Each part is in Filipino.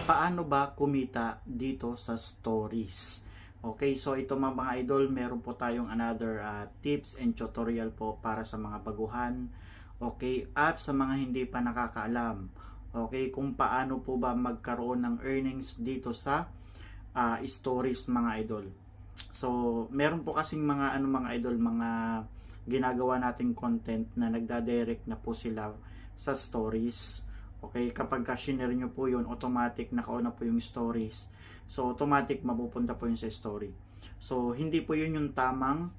Paano ba kumita dito sa stories? Okay, so ito mga idol, meron po tayong another tips and tutorial po para sa mga baguhan. Okay, at sa mga hindi pa nakakaalam. Okay, kung paano po ba magkaroon ng earnings dito sa stories mga idol. So, meron po kasing mga idol, mga ginagawa nating content na nagda-direct na po sila sa stories. Okay, kapag ka-share nyo po yun, automatic nakauna po yung stories. So, automatic mapupunta po yun sa story. So, hindi po yun yung tamang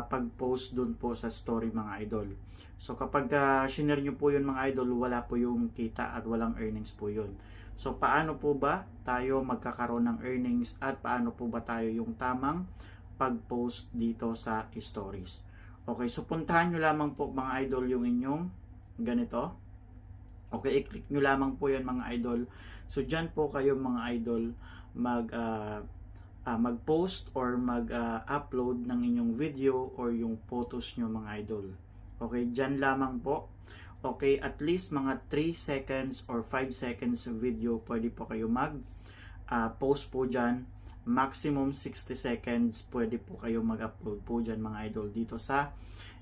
pag-post dun po sa story mga idol. So, kapag share nyo po yun mga idol, wala po yung kita at walang earnings po yun. So, paano po ba tayo magkakaroon ng earnings at paano po ba tayo yung tamang pag-post dito sa stories? Okay, so puntahan nyo lamang po mga idol yung inyong ganito. Okay, i-click nyo lamang po yan mga idol. So, dyan po kayo mga idol mag-post or mag-upload ng inyong video or yung photos nyo mga idol. Okay, dyan lamang po. Okay, at least mga 3 seconds or 5 seconds video pwede po kayo mag-post po dyan. Maximum 60 seconds pwede po kayo mag-upload po dyan mga idol dito sa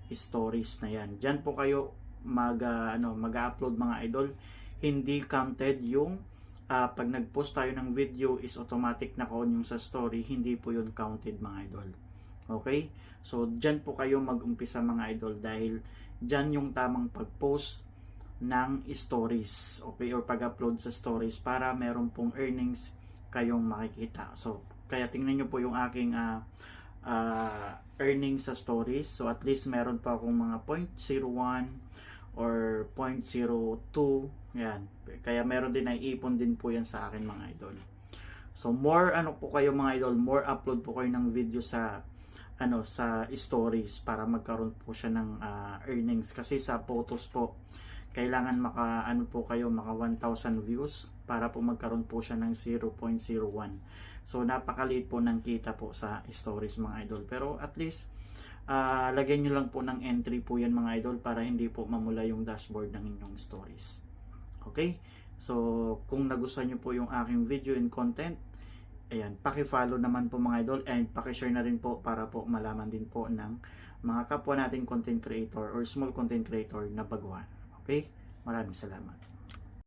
stories na yan. Dyan po kayo mag-upload mga idol. Hindi counted yung pag nag-post tayo ng video is automatic na on yung sa story, hindi po yun counted mga idol. Okay, so dyan po kayo mag-umpisa mga idol dahil dyan yung tamang pag-post ng stories, okay, or pag-upload sa stories para meron pong earnings kayong makikita. So kaya tingnan nyo po yung aking earnings sa stories. So at least meron pa akong mga 0.01 or 0.02 yan, kaya meron din, naiipon din po yan sa akin mga idol. So more po kayo mga idol, more upload po kayo ng video sa sa stories para magkaroon po siya ng earnings, kasi sa photos po kailangan maka maka 1,000 views para po magkaroon po siya ng 0.01. So napakaliit po ng kita po sa stories mga idol, pero at least lagyan nyo lang po ng entry po yan mga idol para hindi po mamula yung dashboard ng inyong stories. Okay, so kung nagustuhan nyo po yung aking video and content, ayan, paki-follow naman po mga idol and paki-share na rin po para po malaman din po ng mga kapwa nating content creator or small content creator na baguhan. Okay, maraming salamat.